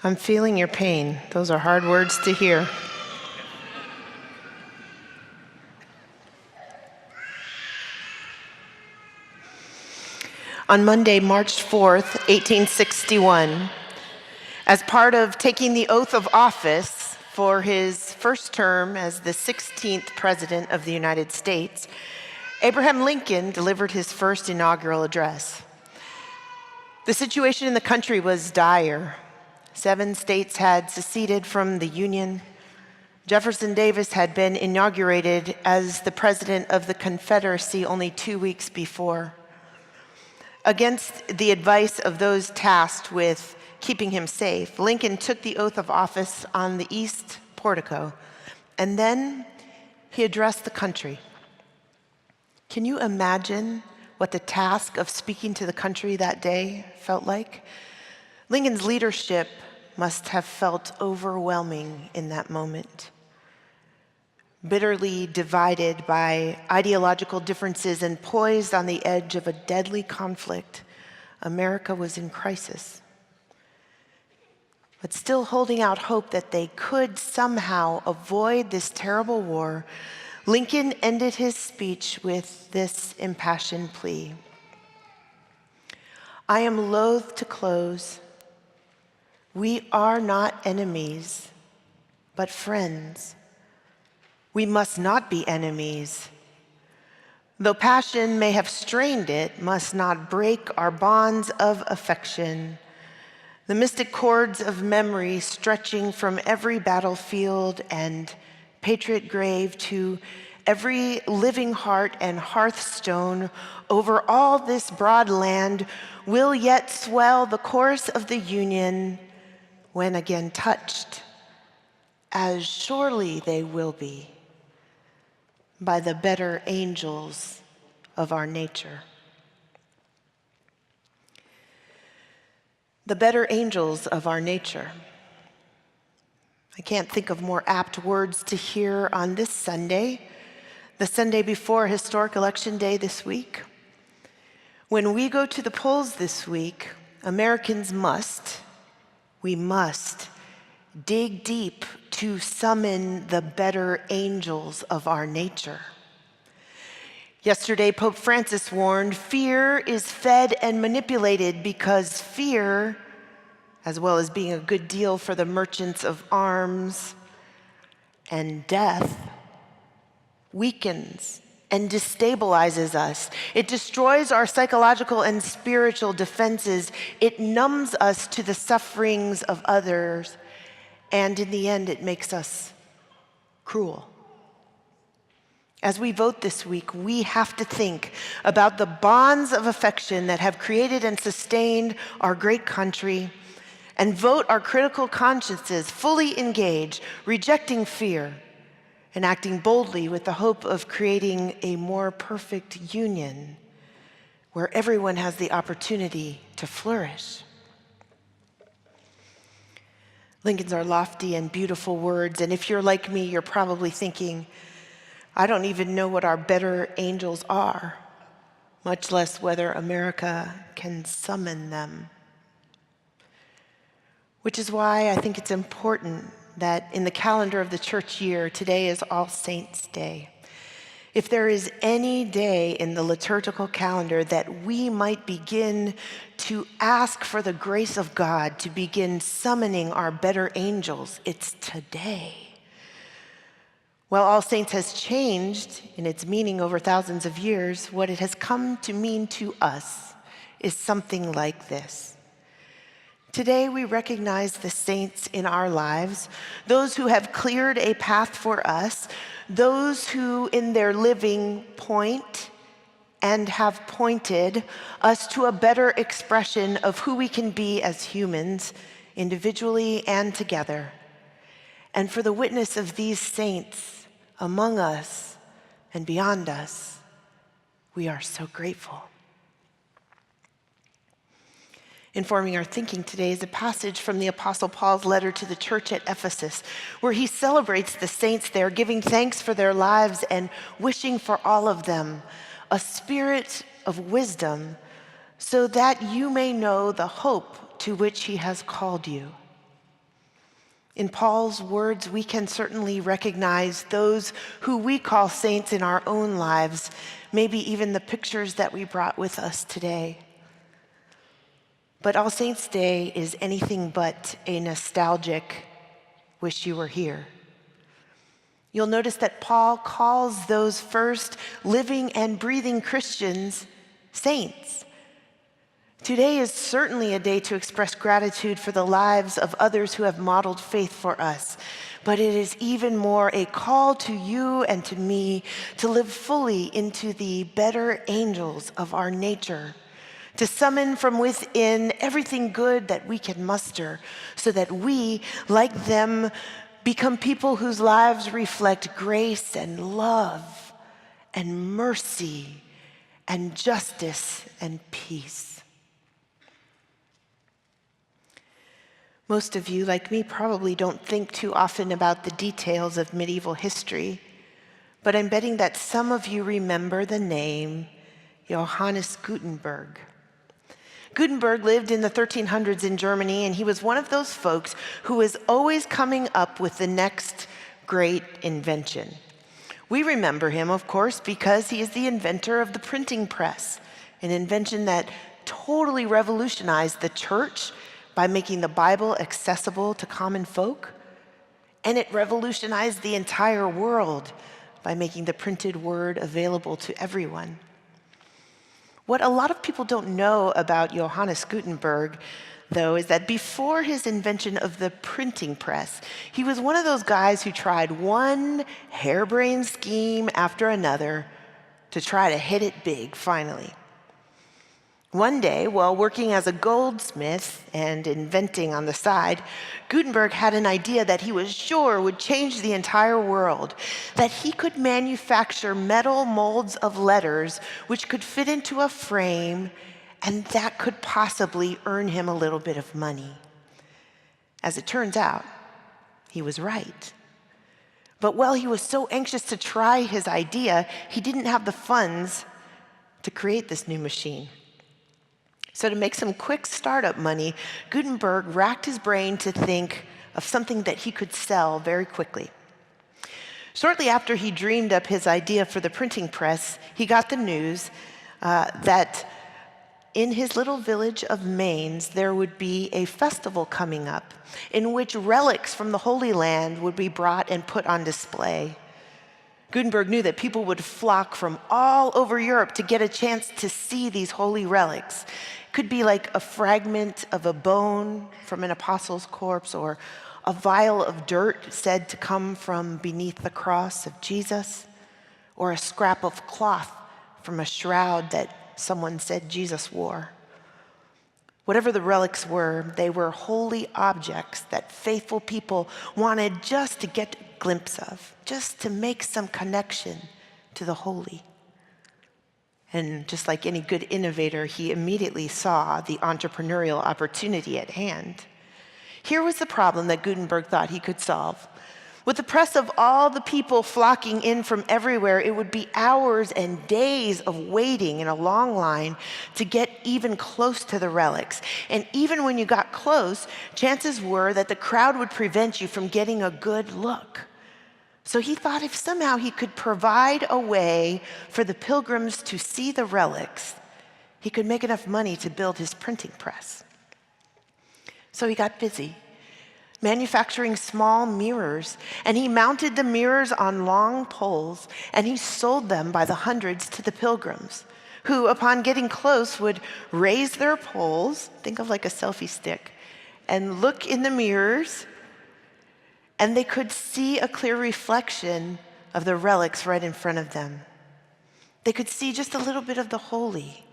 I'm feeling your pain. Those are hard words to hear. On Monday, March 4th, 1861, as part of taking the oath of office for his first term as the 16th President of the United States, Abraham Lincoln delivered his first inaugural address. The situation in the country was dire. 7 states had seceded from the Union. Jefferson Davis had been inaugurated as the President of the Confederacy only 2 weeks before. Against the advice of those tasked with keeping him safe, Lincoln took the oath of office on the East Portico, and then he addressed the country. Can you imagine what the task of speaking to the country that day felt like? Lincoln's leadership must have felt overwhelming in that moment. Bitterly divided by ideological differences and poised on the edge of a deadly conflict, America was in crisis. But still holding out hope that they could somehow avoid this terrible war, Lincoln ended his speech with this impassioned plea. I am loath to close. We are not enemies, but friends. We must not be enemies. Though passion may have strained it, must not break our bonds of affection. The mystic cords of memory stretching from every battlefield and patriot grave to every living heart and hearthstone over all this broad land will yet swell the chorus of the Union when again touched, as surely they will be, by the better angels of our nature. The better angels of our nature. I can't think of more apt words to hear on this Sunday, the Sunday before historic election day this week. When we go to the polls this week, Americans we must dig deep to summon the better angels of our nature. Yesterday, Pope Francis warned, fear is fed and manipulated because fear, as well as being a good deal for the merchants of arms and death, weakens and destabilizes us. It destroys our psychological and spiritual defenses. It numbs us to the sufferings of others. And in the end, it makes us cruel. As we vote this week, we have to think about the bonds of affection that have created and sustained our great country, and vote our critical consciences fully engaged, rejecting fear, and acting boldly with the hope of creating a more perfect union where everyone has the opportunity to flourish. Lincoln's are lofty and beautiful words, and if you're like me, you're probably thinking, I don't even know what our better angels are, much less whether America can summon them. Which is why I think it's important that in the calendar of the church year, today is All Saints' Day. If there is any day in the liturgical calendar that we might begin to ask for the grace of God to begin summoning our better angels, it's today. While All Saints has changed in its meaning over thousands of years, what it has come to mean to us is something like this. Today, we recognize the saints in our lives, those who have cleared a path for us, those who in their living point and have pointed us to a better expression of who we can be as humans, individually and together. And for the witness of these saints among us and beyond us, we are so grateful. Informing our thinking today is a passage from the Apostle Paul's letter to the church at Ephesus, where he celebrates the saints there, giving thanks for their lives and wishing for all of them a spirit of wisdom, so that you may know the hope to which he has called you, In Paul's words, we can certainly recognize those who we call saints in our own lives, maybe even the pictures that we brought with us today. But All Saints' Day is anything but a nostalgic wish you were here. You'll notice that Paul calls those first living and breathing Christians saints. Today is certainly a day to express gratitude for the lives of others who have modeled faith for us, but it is even more a call to you and to me to live fully into the better angels of our nature, to summon from within everything good that we can muster, so that we, like them, become people whose lives reflect grace and love and mercy and justice and peace. Most of you, like me, probably don't think too often about the details of medieval history, but I'm betting that some of you remember the name Johannes Gutenberg. Gutenberg lived in the 1300s in Germany, and he was one of those folks who was always coming up with the next great invention. We remember him, of course, because he is the inventor of the printing press, an invention that totally revolutionized the church by making the Bible accessible to common folk, and it revolutionized the entire world by making the printed word available to everyone. What a lot of people don't know about Johannes Gutenberg, though, is that before his invention of the printing press, he was one of those guys who tried one harebrained scheme after another to try to hit it big finally. One day, while working as a goldsmith and inventing on the side, Gutenberg had an idea that he was sure would change the entire world, that he could manufacture metal molds of letters which could fit into a frame, and that could possibly earn him a little bit of money. As it turns out, he was right. But while he was so anxious to try his idea, he didn't have the funds to create this new machine. So to make some quick startup money, Gutenberg racked his brain to think of something that he could sell very quickly. Shortly after he dreamed up his idea for the printing press, he got the news that in his little village of Mainz, there would be a festival coming up in which relics from the Holy Land would be brought and put on display. Gutenberg knew that people would flock from all over Europe to get a chance to see these holy relics. It could be like a fragment of a bone from an apostle's corpse, or a vial of dirt said to come from beneath the cross of Jesus, or a scrap of cloth from a shroud that someone said Jesus wore. Whatever the relics were, they were holy objects that faithful people wanted just to get a glimpse of, just to make some connection to the holy. And just like any good innovator, he immediately saw the entrepreneurial opportunity at hand. Here was the problem that Gutenberg thought he could solve. With the press of all the people flocking in from everywhere, it would be hours and days of waiting in a long line to get even close to the relics. And even when you got close, chances were that the crowd would prevent you from getting a good look. So he thought if somehow he could provide a way for the pilgrims to see the relics, he could make enough money to build his printing press. So he got busy manufacturing small mirrors, and he mounted the mirrors on long poles, and he sold them by the hundreds to the pilgrims, who, upon getting close, would raise their poles, think of like a selfie stick, and look in the mirrors, and they could see a clear reflection of the relics right in front of them. They could see just a little bit of the holy,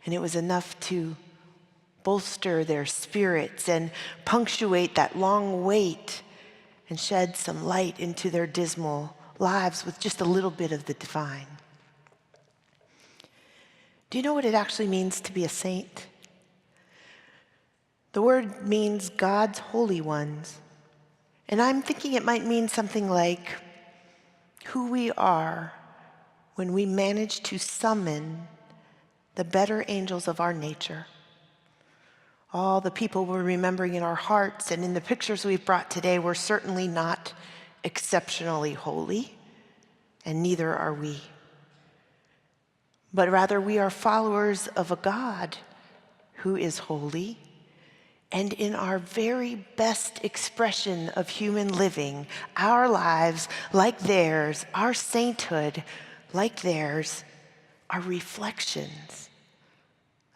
and it was enough to bolster their spirits and punctuate that long wait and shed some light into their dismal lives with just a little bit of the divine. Do you know what it actually means to be a saint? The word means God's holy ones. And I'm thinking it might mean something like who we are when we manage to summon the better angels of our nature. All the people we're remembering in our hearts and in the pictures we've brought today were certainly not exceptionally holy, and neither are we. But rather, we are followers of a God who is holy, and in our very best expression of human living, our lives, like theirs, our sainthood, like theirs, are reflections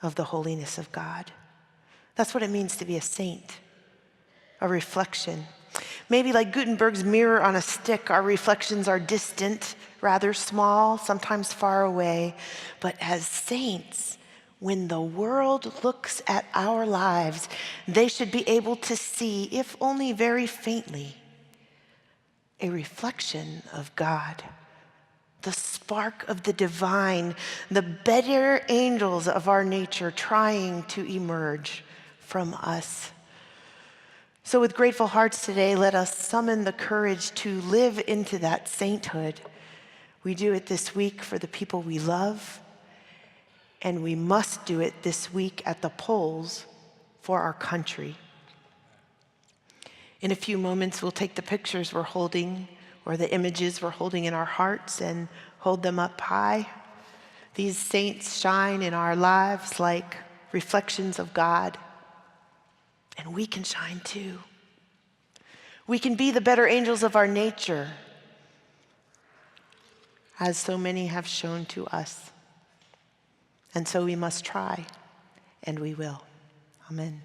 of the holiness of God. That's what it means to be a saint, a reflection. Maybe like Gutenberg's mirror on a stick, our reflections are distant, rather small, sometimes far away. But as saints, when the world looks at our lives, they should be able to see, if only very faintly, a reflection of God, the spark of the divine, the better angels of our nature trying to emerge from us. So with grateful hearts today, let us summon the courage to live into that sainthood. We do it this week for the people we love, and we must do it this week at the polls for our country. In a few moments, we'll take the pictures we're holding or the images we're holding in our hearts and hold them up high. These saints shine in our lives like reflections of God. And we can shine too. We can be the better angels of our nature, as so many have shown to us. And so we must try, and we will. Amen.